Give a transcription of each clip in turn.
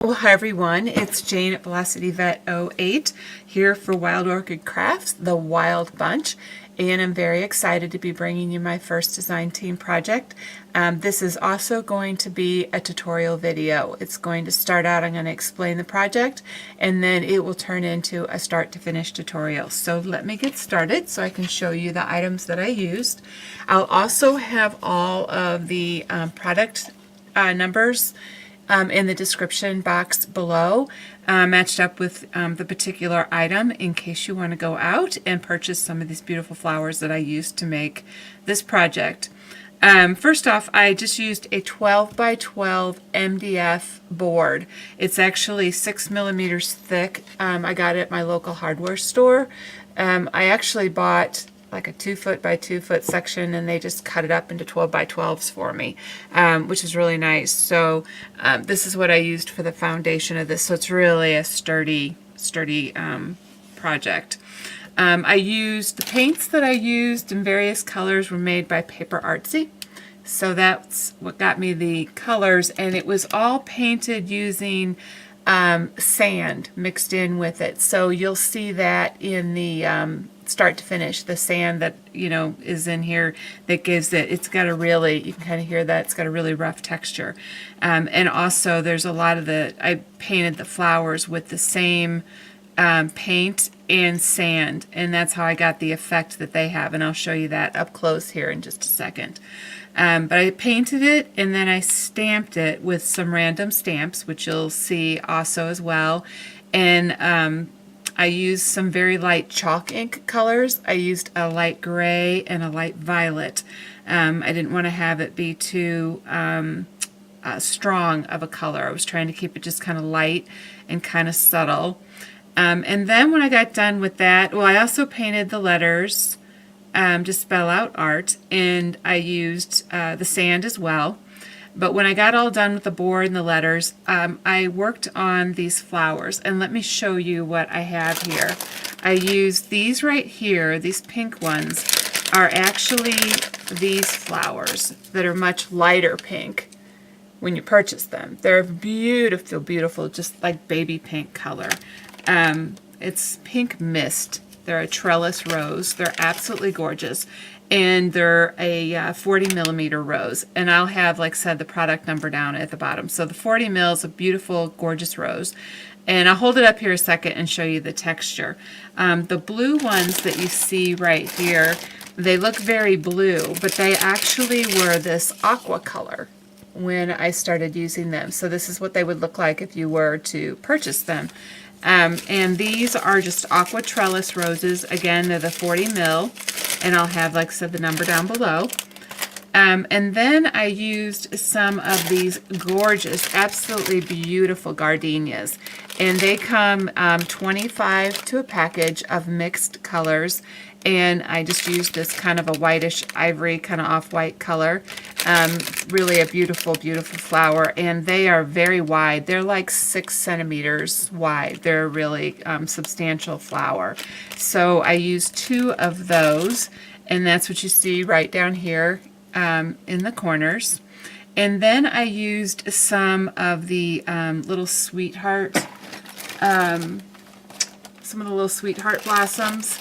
Well, hi everyone, it's Jane at Velocity Vet 08 here for Wild Orchid Crafts, the Wild Bunch, and I'm very excited to be bringing you my first design team project. This is also going to be a tutorial video. It's going to start out, I'm going to explain the project, and then it will turn into a start to finish tutorial. So let me get started so I can show you the items that I used. I'll also have all of the product numbers in the description box below, matched up with the particular item in case you want to go out and purchase some of these beautiful flowers that I used to make this project. First off, I just used a 12 by 12 MDF board. It's actually 6 millimeters thick. I got it at my local hardware store. I actually bought like a 2 foot by 2 foot section, and they just cut it up into 12 by 12s for me, which is really nice. So this is what I used for the foundation of this. So it's really a sturdy project. I used the paints that I used in various colors were made by Paper Artsy. So that's what got me the colors, and it was all painted using sand mixed in with it. So you'll see that in the start to finish, the sand that is in here that gives it, it's got a really, you can kind of hear that, it's got a really rough texture. And also there's a lot of I painted the flowers with the same paint and sand, and that's how I got the effect that they have, and I'll show you that up close here in just a second. But I painted it and then I stamped it with some random stamps, which you'll see also as well. And I used some very light chalk ink colors. I used a light gray and a light violet. I didn't want to have it be too strong of a color. I was trying to keep it just kind of light and kind of subtle. And then when I got done with that, well, I also painted the letters to spell out art, and I used the sand as well. But when I got all done with the board and the letters, I worked on these flowers, and let me show you what I have here. I used these right here. These pink ones are actually these flowers that are much lighter pink when you purchase them. They're beautiful, beautiful, just like baby pink color. It's pink mist. They're a trellis rose. They're absolutely gorgeous. And they're a 40 millimeter rose. And I'll have, like I said, the product number down at the bottom. So the 40 mil is a beautiful, gorgeous rose. And I'll hold it up here a second and show you the texture. The blue ones that you see right here, they look very blue, but they actually were this aqua color when I started using them. So this is what they would look like if you were to purchase them. And these are just aqua trellis roses. Again, they're the 40 mil, and I'll have, like I said, the number down below. And then I used some of these gorgeous, absolutely beautiful gardenias, and they come 25 to a package of mixed colors. And I just used this kind of a whitish ivory, kind of off-white color. Really a beautiful, beautiful flower. And they are very wide. They're like 6 centimeters wide. They're a really substantial flower. So I used 2 of those. And that's what you see right down here in the corners. And then I used some of the little sweetheart, some of the little sweetheart blossoms.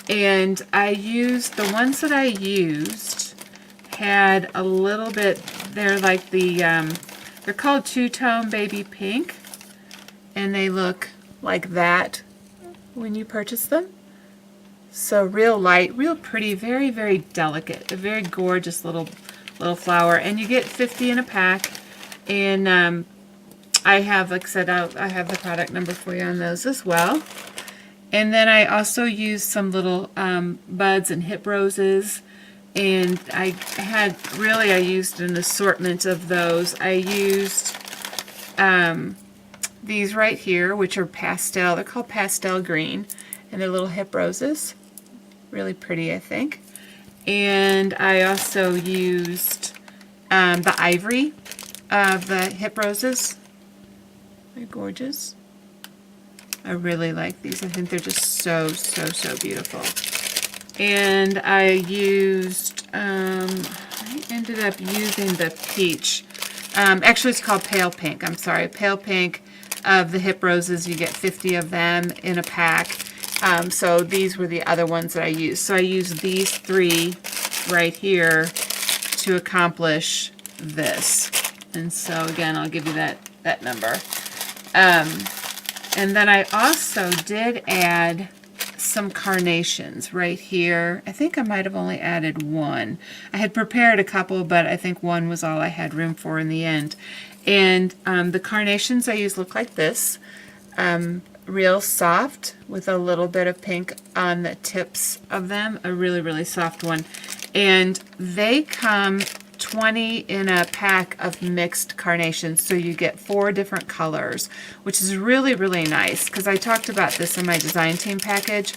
And I used, the ones that I used had a little bit, they're like the, they're called two-tone baby pink, and they look like that when you purchase them. So real light, real pretty, very, very delicate, a very gorgeous little flower. And you get 50 in a pack, and I have, like I said, I have the product number for you on those as well. And then I also used some little buds and hip roses, and I used an assortment of those. I used these right here, which are pastel. They're called pastel green, and they're little hip roses. Really pretty, I think. And I also used the ivory of the hip roses. They're gorgeous. I really like these. I think they're just so, so, so beautiful. And I used, I ended up using the peach. Actually, it's called pale pink. I'm sorry, pale pink of the hip roses. You get 50 of them in a pack. So these were the other ones that I used. So I used these 3 right here to accomplish this. And so again, I'll give you that number. And then I also did add some carnations right here. I think I might have only added 1. I had prepared a couple, but I think 1 was all I had room for in the end. And the carnations I use look like this. Real soft with a little bit of pink on the tips of them. A really, really soft one. And they come 20 in a pack of mixed carnations, so you get 4 different colors, which is really, really nice, because I talked about this in my design team package.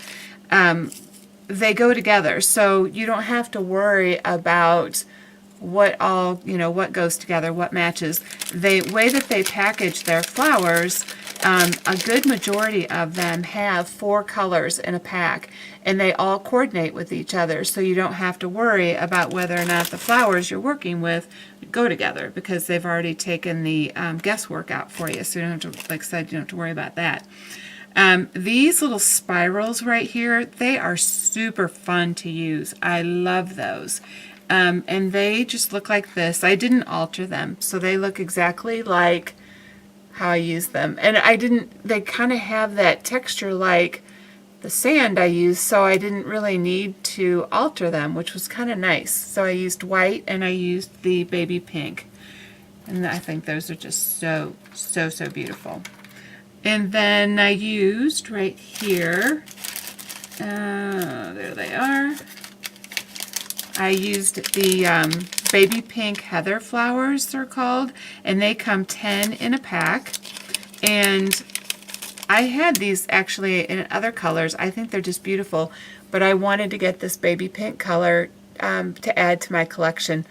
They go together, so you don't have to worry about what all, what goes together, what matches. The way that they package their flowers, a good majority of them have 4 colors in a pack, and they all coordinate with each other, so you don't have to worry about whether or not the flowers you're working with go together, because they've already taken the guesswork out for you, so you don't have to, like I said, you don't have to worry about that. These little spirals right here, they are super fun to use. I love those. And they just look like this. I didn't alter them, so they look exactly like how I use them. And they kind of have that texture like the sand I used, so I didn't really need to alter them, which was kind of nice. So I used white and I used the baby pink. And I think those are just so, so, so beautiful. And then I used right here, there they are. I used the baby pink heather flowers, they're called, and they come 10 in a pack. And I had these actually in other colors. I think they're just beautiful, but I wanted to get this baby pink color to add to my collection.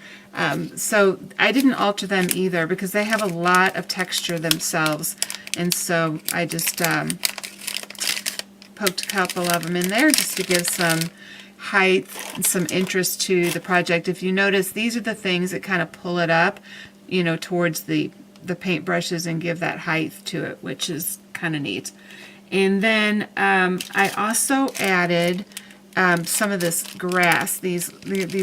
So I didn't alter them either, because they have a lot of texture themselves. And so I just poked a couple of them in there just to give some height and some interest to the project. If you notice, these are the things that kind of pull it up, towards the paint brushes and give that height to it, which is kind of neat. And then I also added some of this grass, these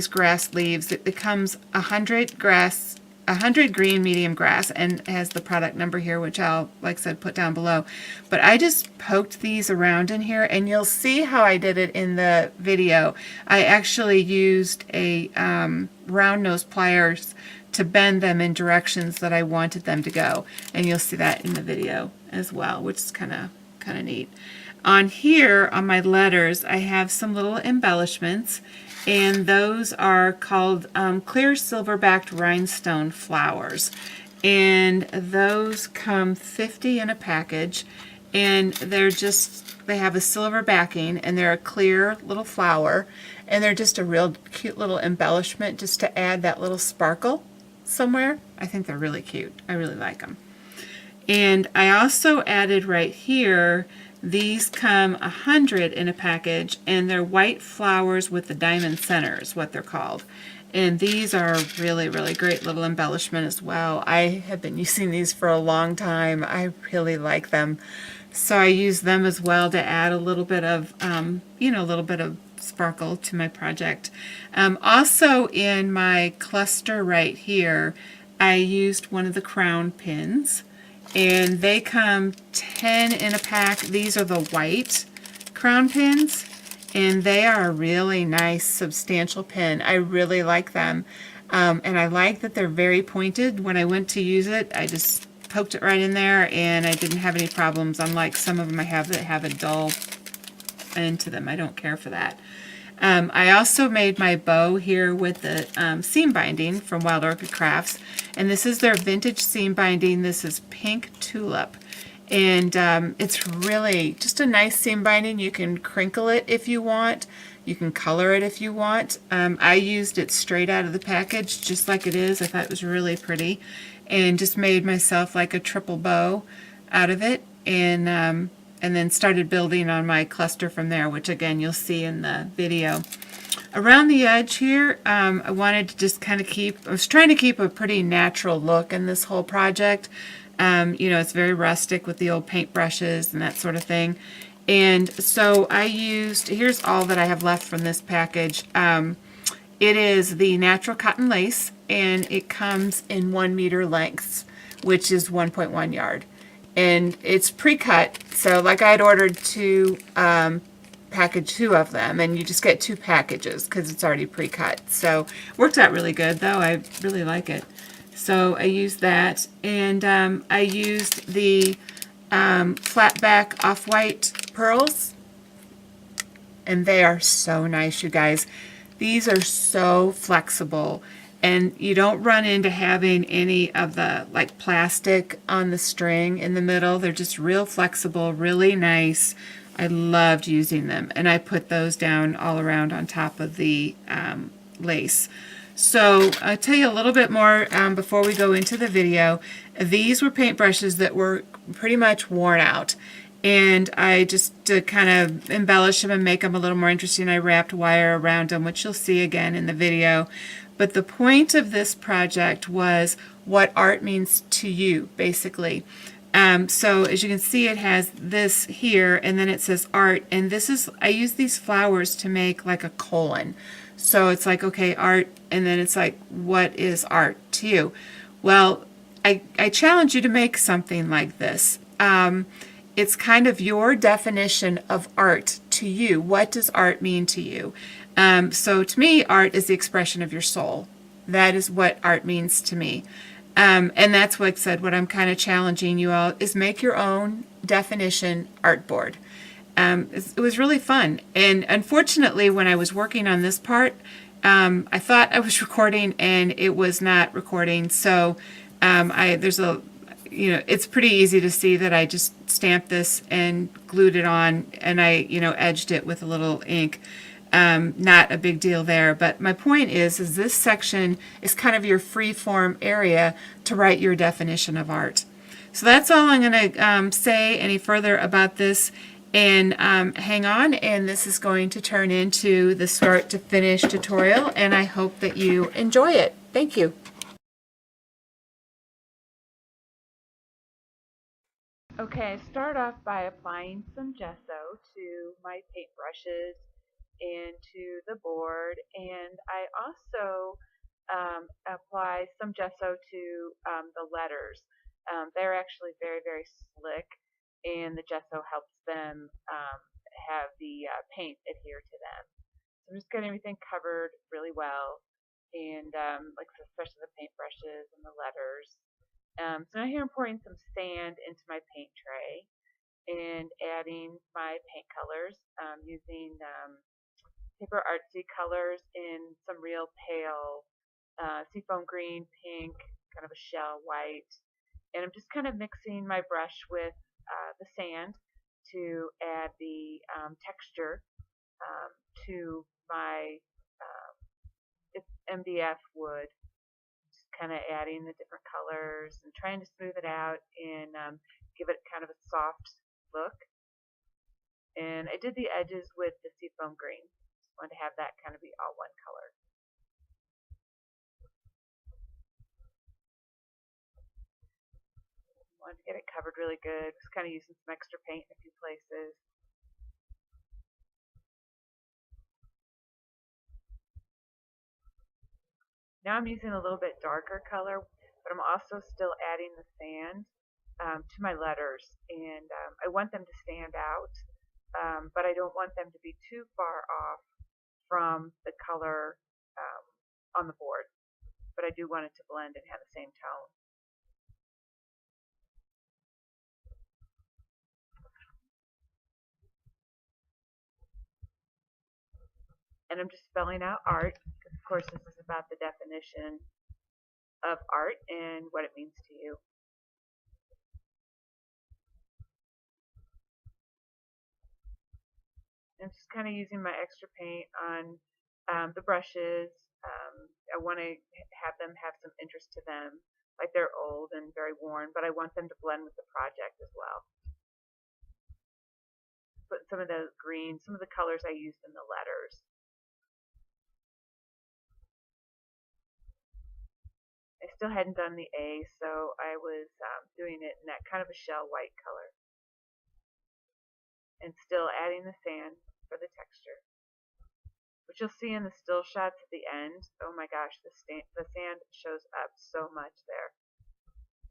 grass leaves. It becomes 100 green medium grass, and has the product number here, which I'll, like I said, put down below. But I just poked these around in here, and you'll see how I did it in the video. I actually used a round nose pliers to bend them in directions that I wanted them to go, and you'll see that in the video as well, which is kind of neat. On here, on my letters, I have some little embellishments, and those are called clear silver-backed rhinestone flowers. And those come 50 in a package, and they have a silver backing, and they're a clear little flower, and they're just a real cute little embellishment just to add that little sparkle somewhere. I think they're really cute. I really like them. And I also added right here, these come 100 in a package, and they're white flowers with the diamond center is what they're called. And these are really, really great little embellishment as well. I have been using these for a long time. I really like them. So I use them as well to add a little bit of, a little bit of sparkle to my project. Also in my cluster right here, I used one of the crown pins. And they come 10 in a pack. These are the white crown pins, and they are a really nice, substantial pin. I really like them, and I like that they're very pointed. When I went to use it, I just poked it right in there, and I didn't have any problems, unlike some of them I have that have a dull end to them. I don't care for that. I also made my bow here with the seam binding from Wild Orchid Crafts, and this is their vintage seam binding. This is pink tulip, and it's really just a nice seam binding. You can crinkle it if you want. You can color it if you want. I used it straight out of the package, just like it is. I thought it was really pretty, and just made myself like a triple bow out of it, and then started building on my cluster from there, which again you'll see in the video. Around the edge here, I wanted to just kind of I was trying to keep a pretty natural look in this whole project. You know, it's very rustic with the old paint brushes and that sort of thing. And so I used, here's all that I have left from this package. It is the natural cotton lace, and it comes in 1 meter lengths, which is 1.1 yard. And it's pre-cut, so like I had ordered package 2 of them, and you just get 2 packages because it's already pre-cut. So worked out really good, though. I really like it. So I used that, and I used the flat back off-white pearls, and they are so nice, you guys. These are so flexible, and you don't run into having any of the like plastic on the string in the middle. They're just real flexible, really nice. I loved using them, and I put those down all around on top of the lace. So I'll tell you a little bit more before we go into the video. These were paintbrushes that were pretty much worn out. And I just, to kind of embellish them and make them a little more interesting, I wrapped wire around them, which you'll see again in the video. But the point of this project was what art means to you, basically. So as you can see, it has this here, and then it says art, and this is, I use these flowers to make like a colon. So it's like, okay, art, and then it's like, what is art to you? Well, I challenge you to make something like this. It's kind of your definition of art to you. What does art mean to you? So to me, art is the expression of your soul. That is what art means to me. And that's what I said, what I'm kind of challenging you all is make your own definition art board. It was really fun. And unfortunately, when I was working on this part, I thought I was recording and it was not recording. So it's pretty easy to see that I just stamped this and glued it on, and I, edged it with a little ink. Not a big deal there, but my point is this section is kind of your free form area to write your definition of art. So that's all I'm going to say any further about this, and hang on, and this is going to turn into the start to finish tutorial, and I hope that you enjoy it. Thank you. Okay, I start off by applying some gesso to my paintbrushes and to the board, and I also apply some gesso to the letters. They're actually very, very slick, and the gesso helps them have the paint adhere to them. So I'm just getting everything covered really well, and like especially the paintbrushes and the letters. So now here I'm pouring some sand into my paint tray and adding my paint colors using Paper Artsy colors in some real pale seafoam green, pink, kind of a shell white. And I'm just kind of mixing my brush with the sand to add the texture to my it's MDF wood. Just kind of adding the different colors and trying to smooth it out and give it kind of a soft look. And I did the edges with the seafoam green. Just wanted to have that kind of be all one color. Wanted to get it covered really good. Just kind of using some extra paint in a few places. Now I'm using a little bit darker color, but I'm also still adding the sand to my letters, and I want them to stand out, but I don't want them to be too far off from the color on the board, but I do want it to blend and have the same tone. And I'm just spelling out art, because of course this is about the definition of art and what it means to you. I'm just kind of using my extra paint on the brushes. I want to have them have some interest to them, like they're old and very worn, but I want them to blend with the project as well. Put some of the green, some of the colors I used in the letters. I still hadn't done the A, so I was doing it in that kind of a shell white color, and still adding the sand for the texture, which you'll see in the still shots at the end. Oh my gosh, the sand shows up so much there.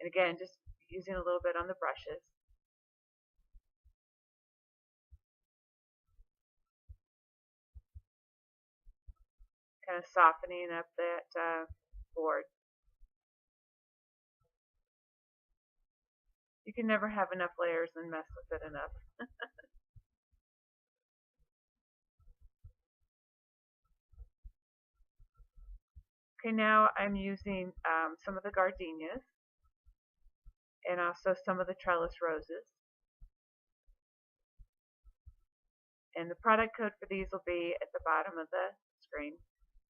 And again, just using a little bit on the brushes. Kind of softening up that board. You can never have enough layers and mess with it enough. Okay, now I'm using some of the gardenias and also some of the trellis roses. And the product code for these will be at the bottom of the screen.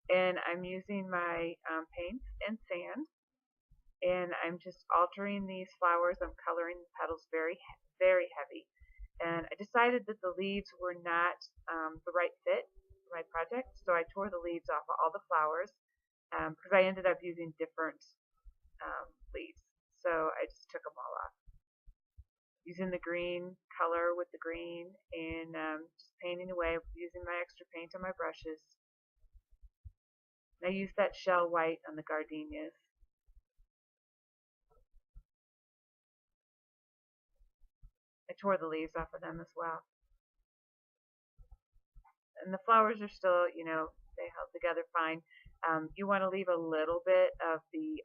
And I'm using my paints and sand, and I'm just altering these flowers. I'm coloring the petals very, very heavy. And I decided that the leaves were not the right fit for my project, so I tore the leaves off of all the flowers because I ended up using different leaves. So I just took them all off. Using the green color with the green and just painting away using my extra paint on my brushes. And I used that shell white on the gardenias. I tore the leaves off of them as well. And the flowers are still, you know, they held together fine. You want to leave a little bit of the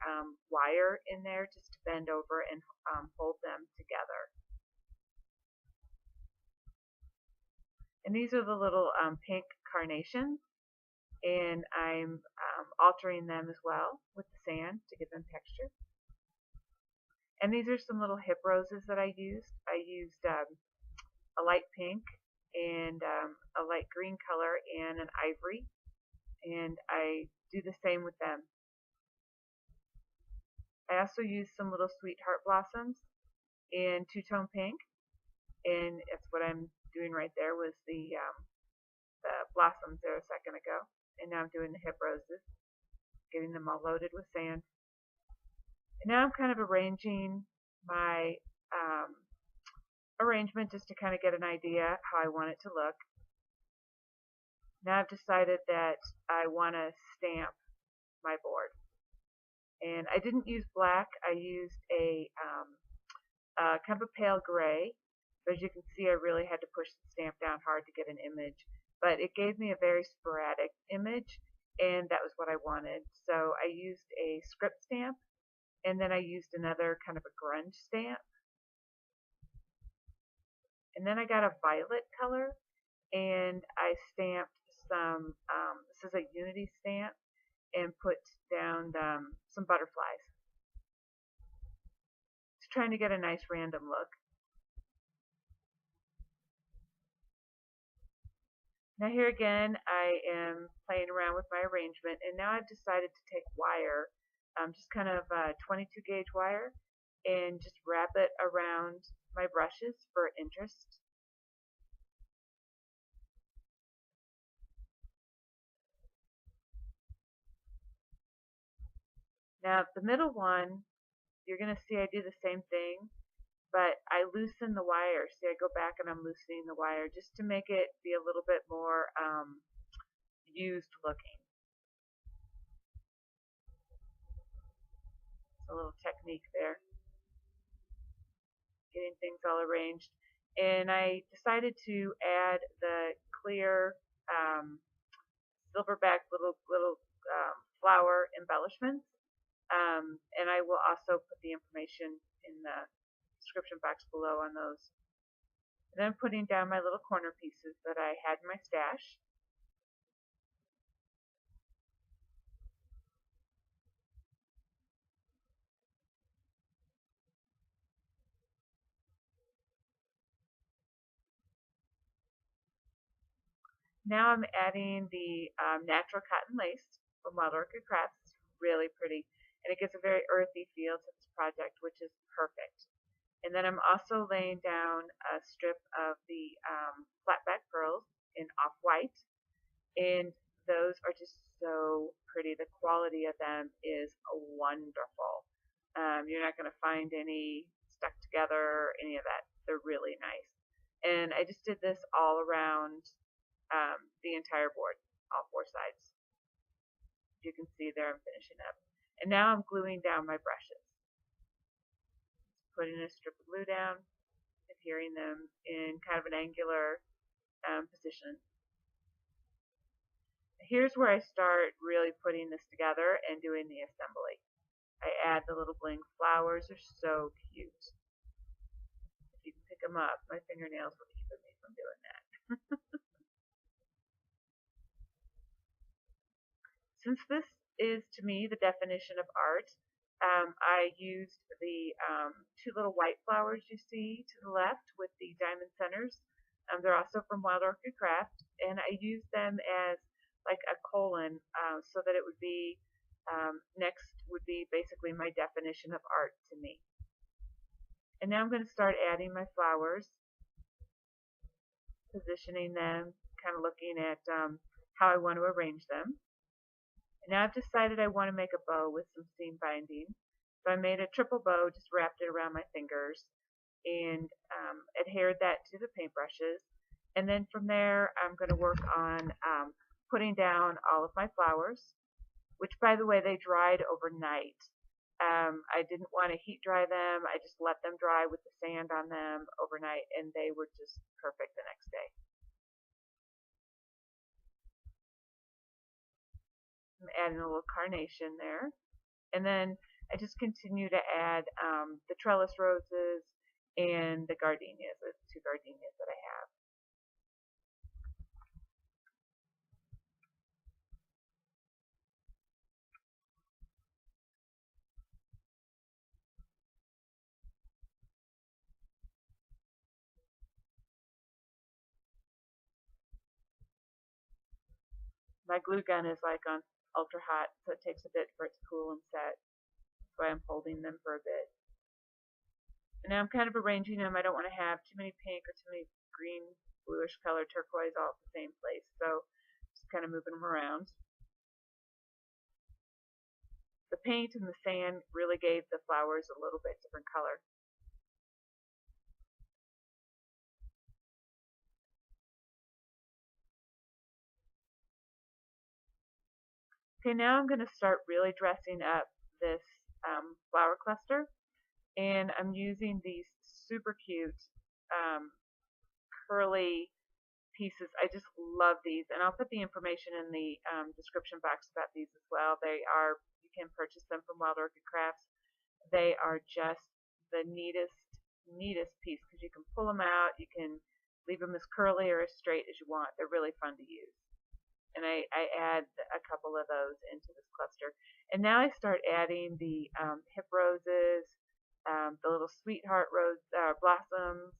wire in there just to bend over and hold them together. And these are the little pink carnations, and I'm altering them as well with the sand to give them texture. And these are some little hip roses that I used. I used a light pink and a light green color and an ivory, and I do the same with them. I also used some little sweetheart blossoms in two-tone pink, and it's what I'm doing right there was the blossoms there a second ago, and now I'm doing the hip roses, getting them all loaded with sand. And now I'm kind of arranging my arrangement just to kind of get an idea how I want it to look. Now I've decided that I want to stamp my board, and I didn't use black. I used a kind of a pale gray. But as you can see, I really had to push the stamp down hard to get an image. But it gave me a very sporadic image, and that was what I wanted. So I used a script stamp, and then I used another kind of a grunge stamp. And then I got a violet color, and I stamped some, this is a unity stamp, and put down some butterflies. Just trying to get a nice random look. Now here again, I am playing around with my arrangement, and now I've decided to take wire, just kind of 22 gauge wire, and just wrap it around my brushes for interest. Now the middle one, you're going to see I do the same thing, but I loosen the wire. See, I go back and I'm loosening the wire just to make it be a little bit more used looking. It's a little technique there, getting things all arranged. And I decided to add the clear silverback little flower embellishments, and I will also put the information in the description box below on those. And then I'm putting down my little corner pieces that I had in my stash. Now I'm adding the natural cotton lace from Wild Orchid Crafts. It's really pretty, and it gives a very earthy feel to this project, which is perfect. And then I'm also laying down a strip of the flat back pearls in off-white, and those are just so pretty. The quality of them is wonderful. You're not going to find any stuck together or any of that. They're really nice. And I just did this all around the entire board, all four sides. You can see there I'm finishing up. And now I'm gluing down my brushes. Putting a strip of glue down, adhering them in kind of an angular position. Here's where I start really putting this together and doing the assembly. I add the little bling flowers. They're so cute. If you can pick them up, my fingernails will keep me from doing that. Since this is, to me, the definition of art, I used the two little white flowers you see to the left with the diamond centers. They're also from Wild Orchid Craft, and I used them as like a colon so that it would be, next would be basically my definition of art to me. And now I'm going to start adding my flowers, positioning them, kind of looking at how I want to arrange them. And now I've decided I want to make a bow with some seam binding. So I made a triple bow, just wrapped it around my fingers, and adhered that to the paintbrushes. And then from there, I'm going to work on putting down all of my flowers, which, by the way, they dried overnight. I didn't want to heat dry them. I just let them dry with the sand on them overnight, and they were just perfect the next day. I'm adding a little carnation there. And then I just continue to add the trellis roses and the gardenias, the two gardenias that I have. My glue gun is like on ultra hot, so it takes a bit for it to cool and set. That's why I'm holding them for a bit. And now I'm kind of arranging them. I don't want to have too many pink or too many green, bluish color, turquoise all at the same place. So just kind of moving them around. The paint and the sand really gave the flowers a little bit different color. Okay, now I'm going to start really dressing up this flower cluster, and I'm using these super cute curly pieces. I just love these, and I'll put the information in the description box about these as well. You can purchase them from Wild Orchid Crafts. They are just the neatest piece because you can pull them out, you can leave them as curly or as straight as you want. They're really fun to use. And I add a couple of those into this cluster. And now I start adding the hip roses, the little sweetheart rose blossoms,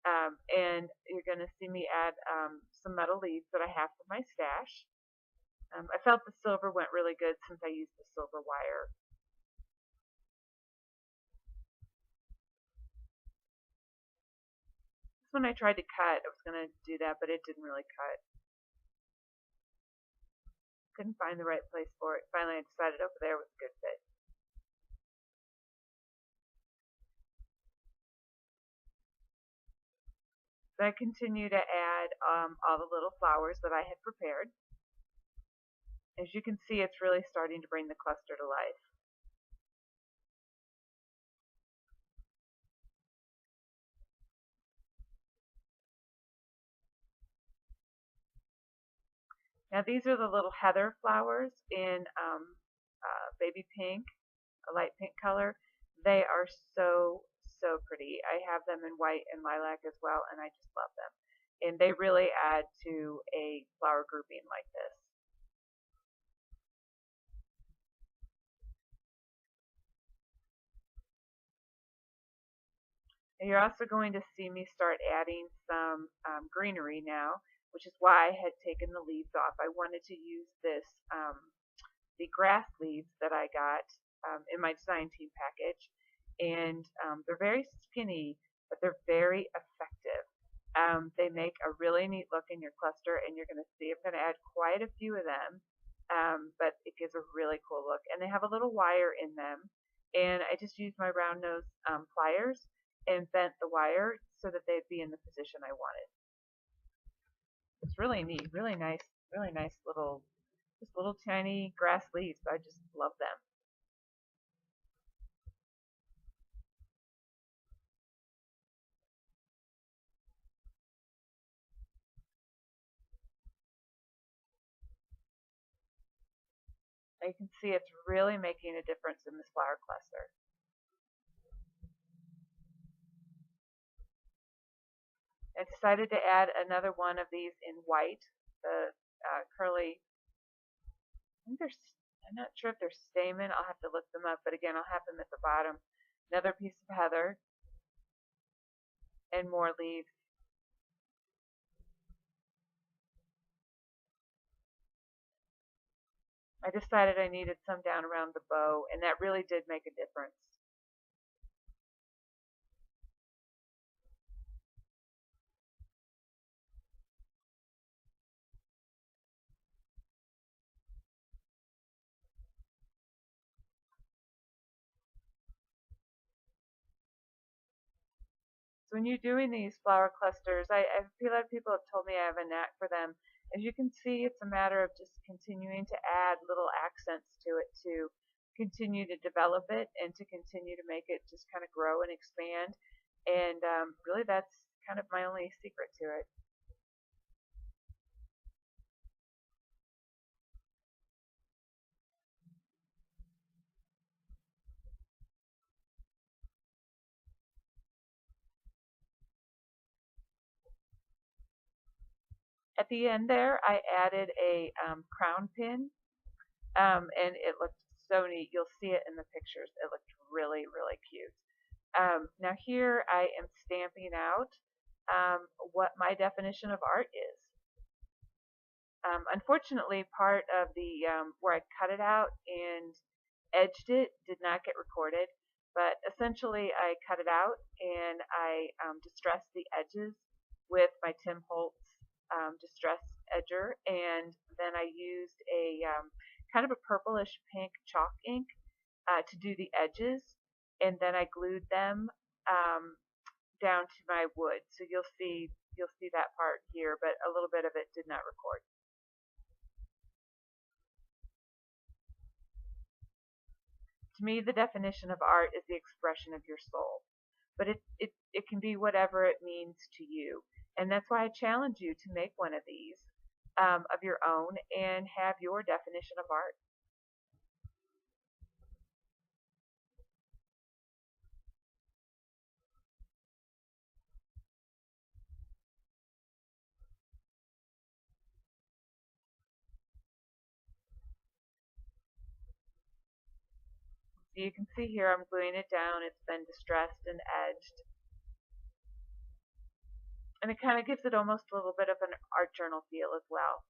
and you're going to see me add some metal leaves that I have from my stash. I felt the silver went really good since I used the silver wire. This one I tried to cut. I was going to do that, but it didn't really cut. Couldn't find the right place for it. Finally, I decided over there was a good fit. So I continue to add all the little flowers that I had prepared. As you can see, it's really starting to bring the cluster to life. Now these are the little heather flowers in baby pink, a light pink color. They are so pretty. I have them in white and lilac as well, and I just love them. And they really add to a flower grouping like this. And you're also going to see me start adding some greenery now, which is why I had taken the leaves off. I wanted to use this, the grass leaves that I got in my design team package, and they're very skinny, but they're very effective. They make a really neat look in your cluster, and you're going to see I'm going to add quite a few of them but it gives a really cool look. And they have a little wire in them, and I just used my round nose pliers and bent the wire so that they'd be in the position I wanted. It's really neat, really nice little, just little tiny grass leaves. I just love them. You can see it's really making a difference in this flower cluster. I decided to add another one of these in white, the curly, I think there's, I'm not sure if they're stamen, I'll have to look them up, but again, I'll have them at the bottom. Another piece of heather, and more leaves. I decided I needed some down around the bow, and that really did make a difference. So when you're doing these flower clusters, I feel like people have told me I have a knack for them. As you can see, it's a matter of just continuing to add little accents to it to continue to develop it and to continue to make it just kind of grow and expand. And really, that's kind of my only secret to it. At the end there, I added a crown pin, and it looked so neat. You'll see it in the pictures. It looked really cute. Now here I am stamping out what my definition of art is. Unfortunately, part of the where I cut it out and edged it did not get recorded, but essentially I cut it out and I distressed the edges with my Tim Holtz distress edger, and then I used a kind of a purplish pink chalk ink to do the edges, and then I glued them down to my wood. So you'll see that part here, but a little bit of it did not record. To me, the definition of art is the expression of your soul, but it can be whatever it means to you, and that's why I challenge you to make one of these of your own and have your definition of art. So you can see here I'm gluing it down. It's been distressed and edged, and it kind of gives it almost a little bit of an art journal feel as well.